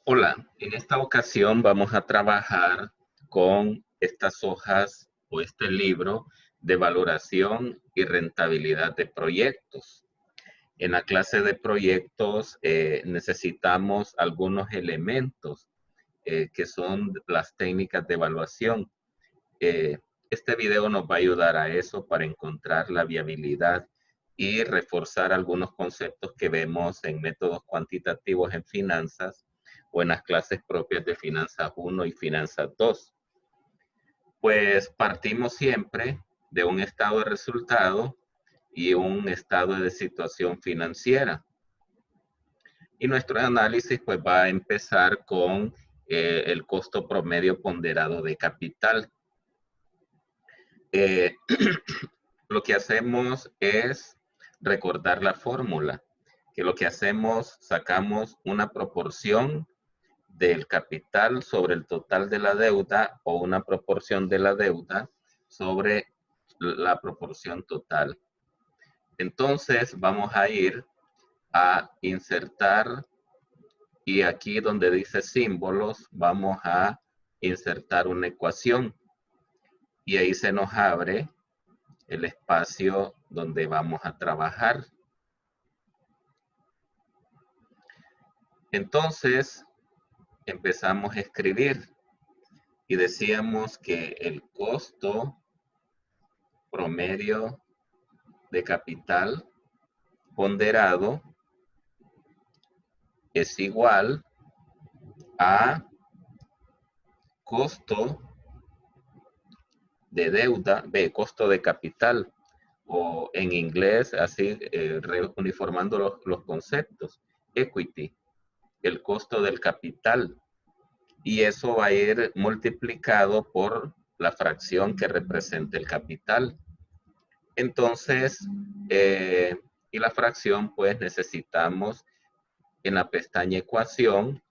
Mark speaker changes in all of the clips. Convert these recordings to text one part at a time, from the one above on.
Speaker 1: Hola, en esta ocasión vamos a trabajar con estas hojas o este libro de valoración y rentabilidad de proyectos. En la clase de proyectos necesitamos algunos elementos que son las técnicas de evaluación. Eh, este video nos va a ayudar a eso para encontrar la viabilidad y reforzar algunos conceptos que vemos en métodos cuantitativos en finanzas o en las clases propias de Finanzas 1 y Finanzas 2. Pues partimos siempre de un estado de resultado y un estado de situación financiera. Y nuestro análisis pues va a empezar con el costo promedio ponderado de capital. Eh, lo que hacemos es recordar la fórmula, que lo que hacemos, sacamos una proporción del capital sobre el total de la deuda o una proporción de la deuda sobre la proporción total. Entonces vamos a ir a insertar y aquí donde dice símbolos vamos a insertar una ecuación y ahí se nos abre el espacio donde vamos a trabajar. Entonces empezamos a escribir y decíamos que el costo promedio de capital ponderado es igual a costo de deuda, costo de capital, o en inglés, así uniformando los conceptos, equity, el costo del capital. Y eso va a ir multiplicado por la fracción que representa el capital. Entonces, y la fracción, pues necesitamos en la pestaña ecuación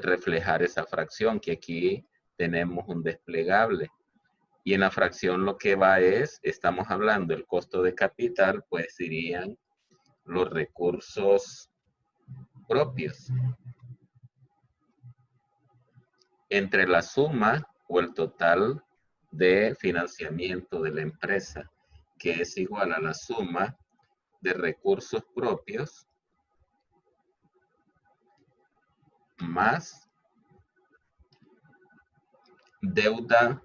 Speaker 1: reflejar esa fracción, que aquí tenemos un desplegable. Y en la fracción lo que va es, estamos hablando del costo de capital, pues serían los recursos propios entre la suma o el total de financiamiento de la empresa, que es igual a la suma de recursos propios más deuda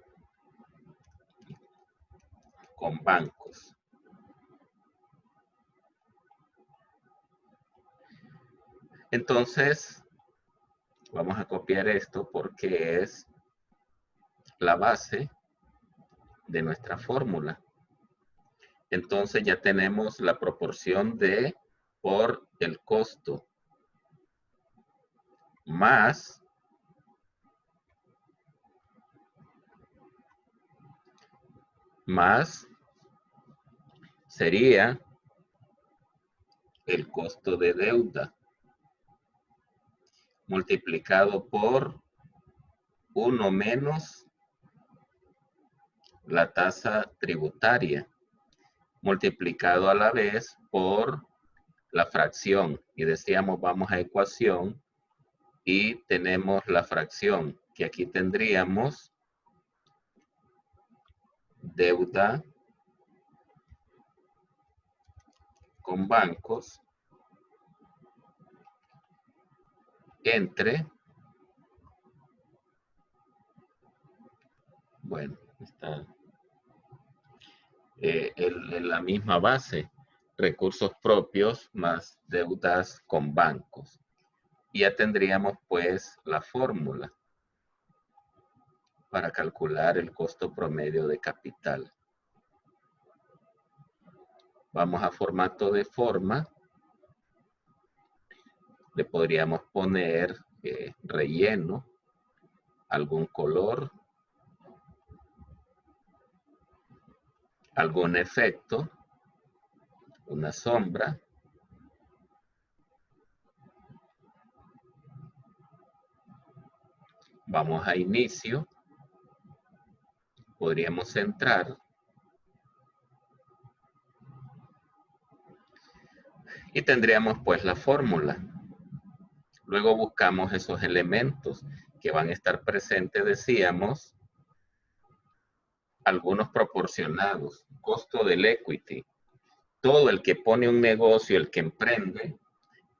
Speaker 1: con bancos. Entonces, vamos a copiar esto porque es la base de nuestra fórmula. Entonces ya tenemos la proporción de por el costo más sería el costo de deuda multiplicado por 1 menos la tasa tributaria, multiplicado a la vez por la fracción. Y decíamos, vamos a ecuación y tenemos la fracción, que aquí tendríamos deuda con bancos entre, bueno, está en la misma base, recursos propios más deudas con bancos. Y ya tendríamos pues la fórmula para calcular el costo promedio de capital. Vamos a formato de forma. Le podríamos poner relleno, algún color, algún efecto, una sombra. Vamos a inicio. Podríamos entrar. Y tendríamos pues la fórmula. Luego buscamos esos elementos que van a estar presentes, decíamos, algunos proporcionados. Costo del equity. Todo el que pone un negocio, el que emprende,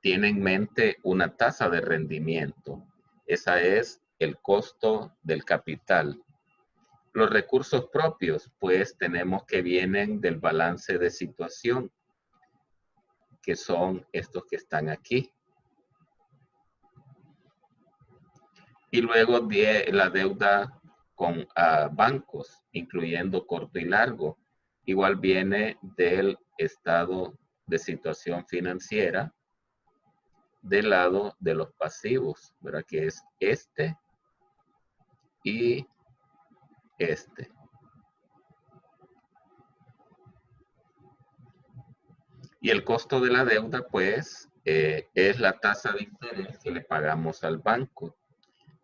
Speaker 1: tiene en mente una tasa de rendimiento. Esa es el costo del capital. Los recursos propios, pues tenemos que vienen del balance de situación, que son estos que están aquí. Y luego la deuda con bancos, incluyendo corto y largo. Igual viene del estado de situación financiera del lado de los pasivos, ¿verdad? Que es este y este. Y el costo de la deuda, pues, es la tasa de interés que le pagamos al banco.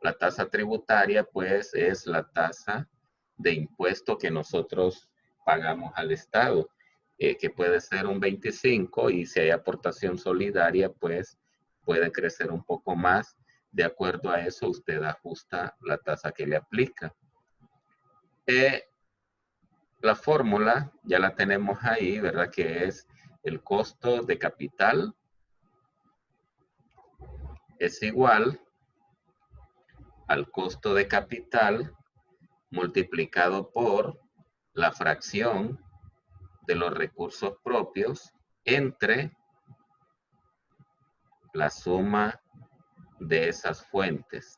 Speaker 1: La tasa tributaria, pues, es la tasa de impuesto que nosotros pagamos al Estado, que puede ser un 25, y si hay aportación solidaria, pues, puede crecer un poco más. De acuerdo a eso, usted ajusta la tasa que le aplica. La fórmula ya la tenemos ahí, ¿verdad? Que es el costo de capital es igual al costo de capital multiplicado por la fracción de los recursos propios entre la suma de esas fuentes.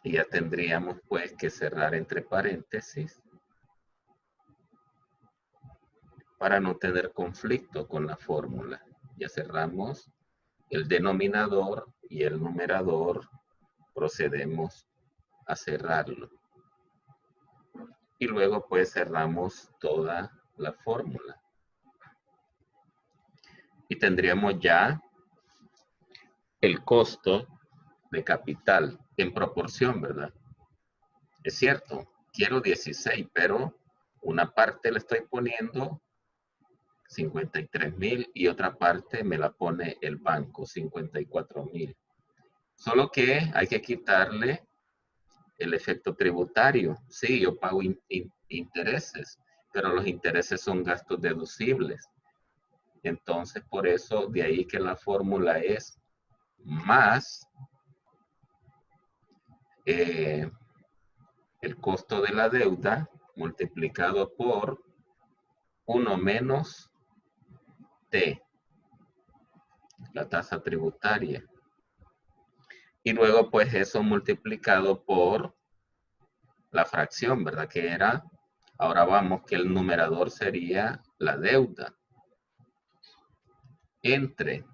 Speaker 1: Y ya tendríamos pues que cerrar entre paréntesis para no tener conflicto con la fórmula. Ya cerramos el denominador y el numerador, procedemos a cerrarlo. Y luego pues cerramos toda la fórmula. Y tendríamos ya el costo de capital en proporción, ¿verdad? Es cierto, quiero 16, pero una parte le estoy poniendo 53,000 y otra parte me la pone el banco, 54,000. Solo que hay que quitarle el efecto tributario. Sí, yo pago intereses, pero los intereses son gastos deducibles. Entonces, por eso, de ahí que la fórmula es más el costo de la deuda multiplicado por 1 menos T, la tasa tributaria. Y luego, pues, eso multiplicado por la fracción, ¿verdad? Que era, ahora vamos, que el numerador sería la deuda entre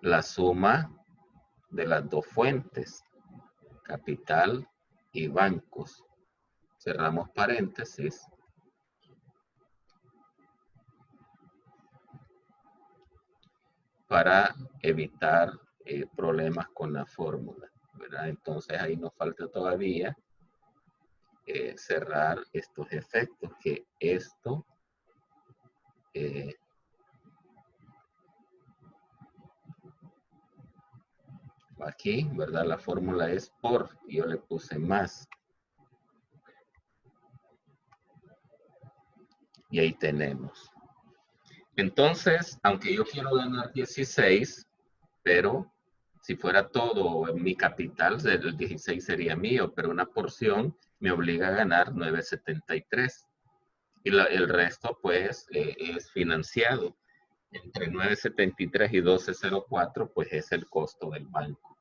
Speaker 1: la suma de las dos fuentes, capital y bancos. Cerramos paréntesis. Para evitar problemas con la fórmula, ¿verdad? Entonces ahí nos falta todavía cerrar estos efectos, que esto aquí, ¿verdad? La fórmula es por, yo le puse más. Y ahí tenemos. Entonces, aunque yo quiero ganar 16, pero si fuera todo en mi capital, el 16 sería mío, pero una porción me obliga a ganar 9.73. Y el resto, pues, es financiado. Entre 9.73 y 12.04, pues es el costo del banco.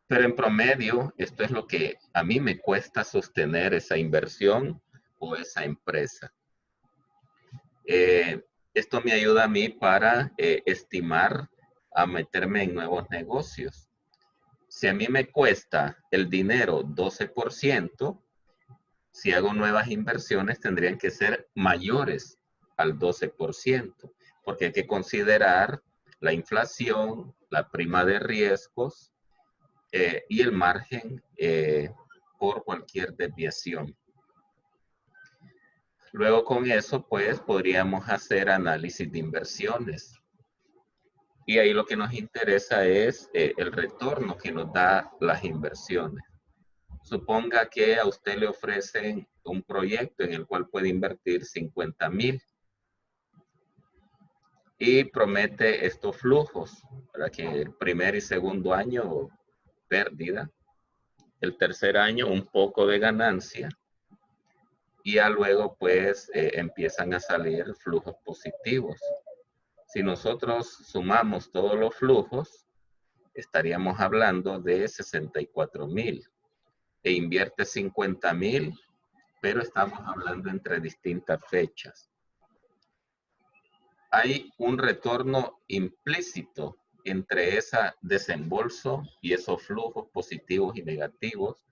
Speaker 1: Pero en promedio, esto es lo que a mí me cuesta sostener esa inversión o esa empresa. Esto me ayuda a mí para estimar a meterme en nuevos negocios. Si a mí me cuesta el dinero 12%, si hago nuevas inversiones tendrían que ser mayores al 12%, porque hay que considerar la inflación, la prima de riesgos y el margen por cualquier desviación. Luego con eso, pues, podríamos hacer análisis de inversiones. Y ahí lo que nos interesa es el retorno que nos da las inversiones. Suponga que a usted le ofrecen un proyecto en el cual puede invertir 50,000 y promete estos flujos para que el primer y segundo año pérdida, el tercer año un poco de ganancia y ya luego pues empiezan a salir flujos positivos. Si nosotros sumamos todos los flujos, estaríamos hablando de 64,000 e invierte 50,000, pero estamos hablando entre distintas fechas. Hay un retorno implícito entre ese desembolso y esos flujos positivos y negativos,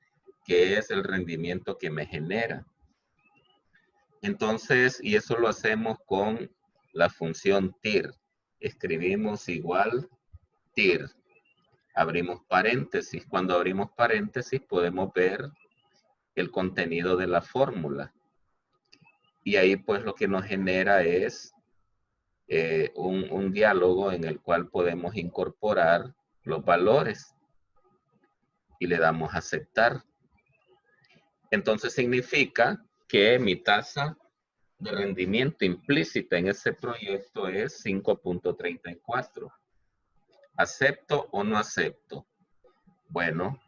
Speaker 1: que es el rendimiento que me genera. Entonces, y eso lo hacemos con la función TIR. Escribimos igual TIR. Abrimos paréntesis. Cuando abrimos paréntesis podemos ver el contenido de la fórmula. Y ahí pues lo que nos genera es un diálogo en el cual podemos incorporar los valores y le damos a aceptar. Entonces significa que mi tasa de rendimiento implícita en ese proyecto es 5.34. ¿Acepto o no acepto? Bueno,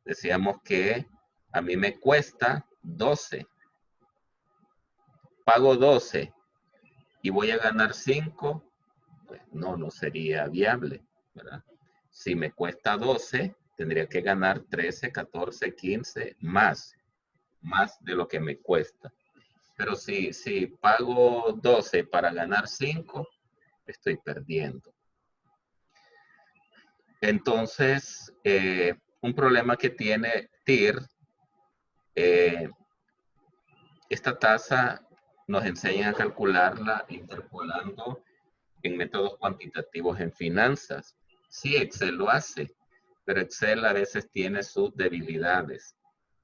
Speaker 1: decíamos que a mí me cuesta 12. Pago 12 y voy a ganar 5. Pues no sería viable, ¿verdad? Si me cuesta 12, tendría que ganar 13, 14, 15, más de lo que me cuesta. Pero si pago 12 para ganar 5, estoy perdiendo. Entonces, un problema que tiene TIR, esta tasa nos enseña a calcularla interpolando en métodos cuantitativos en finanzas. Sí, Excel lo hace, pero Excel a veces tiene sus debilidades,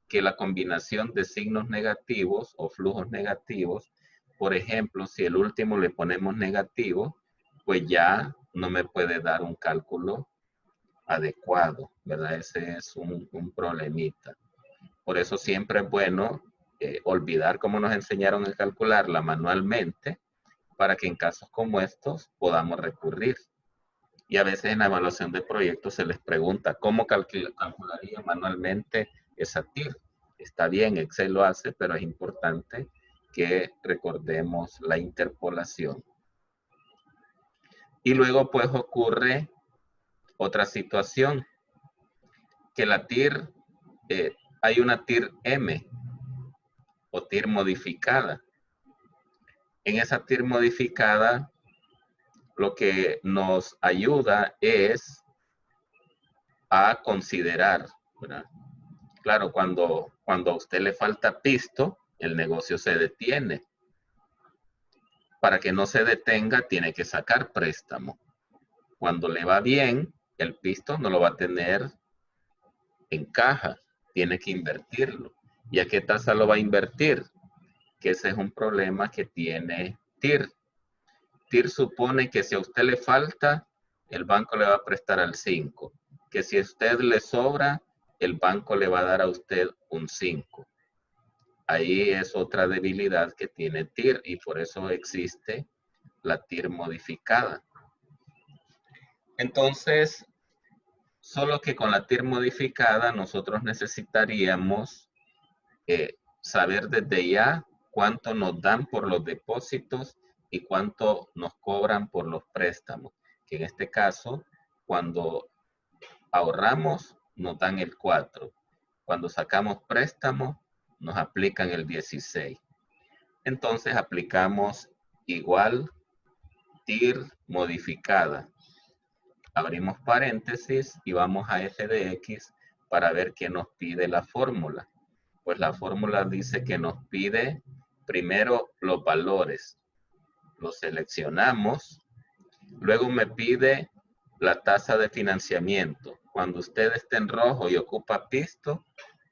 Speaker 1: que la combinación de signos negativos o flujos negativos, por ejemplo, si el último le ponemos negativo, pues ya no me puede dar un cálculo adecuado, ¿verdad? Ese es un problemita. Por eso siempre es bueno olvidar cómo nos enseñaron a calcularla manualmente para que en casos como estos podamos recurrir. Y a veces en la evaluación de proyectos se les pregunta cómo calcularía manualmente esa TIR. Está bien, Excel lo hace, pero es importante que recordemos la interpolación. Y luego pues ocurre otra situación, que la TIR, hay una TIR M o TIR modificada. En esa TIR modificada, lo que nos ayuda es a considerar, ¿verdad? Claro, cuando a usted le falta pisto, el negocio se detiene. Para que no se detenga, tiene que sacar préstamo. Cuando le va bien, el pisto no lo va a tener en caja, tiene que invertirlo. ¿Y a qué tasa lo va a invertir? Que ese es un problema que tiene TIR. TIR supone que si a usted le falta, el banco le va a prestar al 5. Que si a usted le sobra, el banco le va a dar a usted un 5. Ahí es otra debilidad que tiene TIR y por eso existe la TIR modificada. Entonces, solo que con la TIR modificada nosotros necesitaríamos saber desde ya cuánto nos dan por los depósitos y cuánto nos cobran por los préstamos. Que en este caso, cuando ahorramos, nos dan el 4. Cuando sacamos préstamos, nos aplican el 16. Entonces aplicamos igual TIR modificada. Abrimos paréntesis y vamos a f de x para ver qué nos pide la fórmula. Pues la fórmula dice que nos pide primero los valores. Los seleccionamos. Luego me pide la tasa de financiamiento. Cuando usted esté en rojo y ocupa pisto,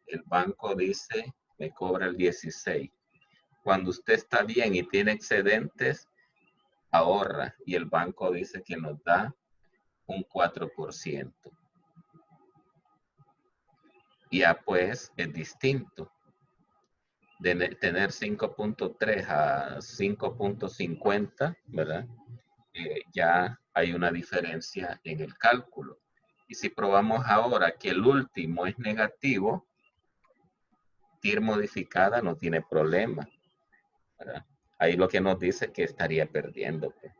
Speaker 1: el banco dice me cobra el 16. Cuando usted está bien y tiene excedentes, ahorra y el banco dice que nos da un 4%. Ya pues es distinto de tener 5.3 a 5.50, ¿verdad? Ya hay una diferencia en el cálculo. Y si probamos ahora que el último es negativo, TIR modificada no tiene problema, ¿verdad? Ahí lo que nos dice es que estaría perdiendo, pues.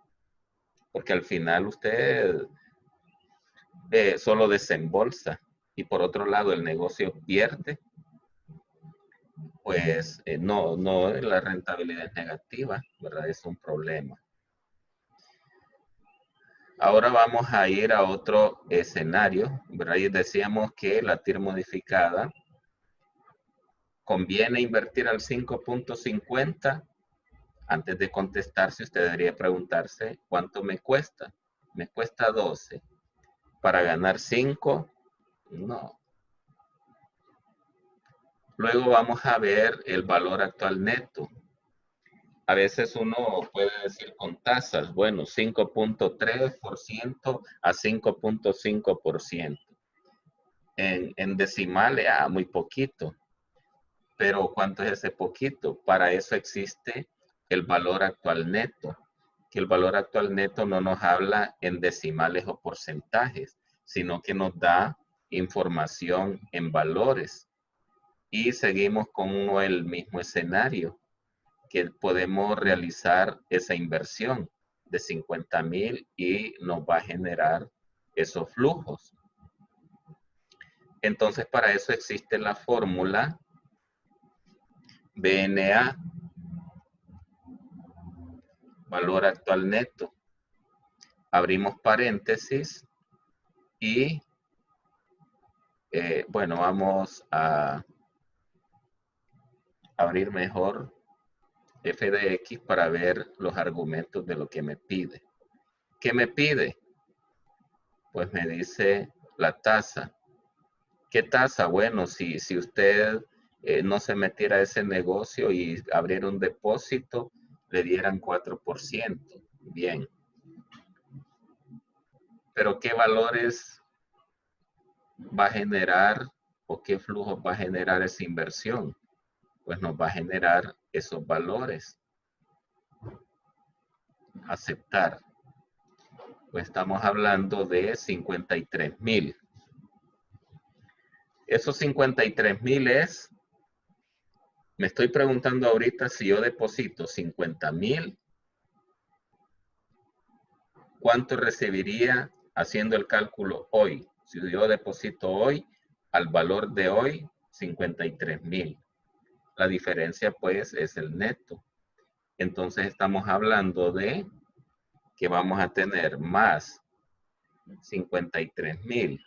Speaker 1: Porque al final usted solo desembolsa y por otro lado el negocio pierde, pues no, la rentabilidad es negativa, ¿verdad? Es un problema. Ahora vamos a ir a otro escenario, ¿verdad? Y decíamos que la TIR modificada conviene invertir al 5.50. Antes de contestarse, usted debería preguntarse, ¿cuánto me cuesta? Me cuesta 12. ¿Para ganar 5? No. Luego vamos a ver el valor actual neto. A veces uno puede decir con tasas, bueno, 5.3% a 5.5%. En decimales, muy poquito. Pero ¿cuánto es ese poquito? Para eso existe el valor actual neto, que el valor actual neto no nos habla en decimales o porcentajes, sino que nos da información en valores. Y seguimos con el mismo escenario, que podemos realizar esa inversión de 50,000 y nos va a generar esos flujos. Entonces, para eso existe la fórmula BNA, valor actual neto. Abrimos paréntesis y, bueno, vamos a abrir mejor f de x para ver los argumentos de lo que me pide. ¿Qué me pide? Pues me dice la tasa. ¿Qué tasa? Bueno, si usted no se metiera a ese negocio y abriera un depósito, le dieran 4%. Bien. Pero ¿qué valores va a generar o qué flujos va a generar esa inversión? Pues nos va a generar esos valores. Aceptar. Pues estamos hablando de 53,000. Esos 53,000 es, me estoy preguntando ahorita si yo deposito 50,000, ¿cuánto recibiría haciendo el cálculo hoy? Si yo deposito hoy, al valor de hoy, 53,000. La diferencia pues es el neto. Entonces estamos hablando de que vamos a tener más 53,000,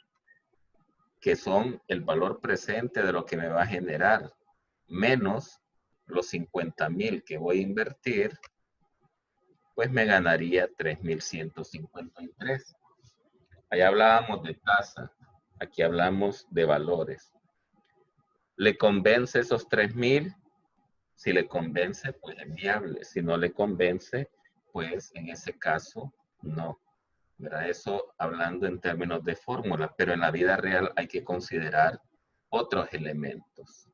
Speaker 1: que son el valor presente de lo que me va a generar, menos los 50,000 que voy a invertir, pues me ganaría 3,153. Allá hablábamos de tasa, aquí hablamos de valores. ¿Le convence esos 3,000? Si le convence, pues es viable. Si no le convence, pues en ese caso, no. ¿Verdad? Eso hablando en términos de fórmula, pero en la vida real hay que considerar otros elementos.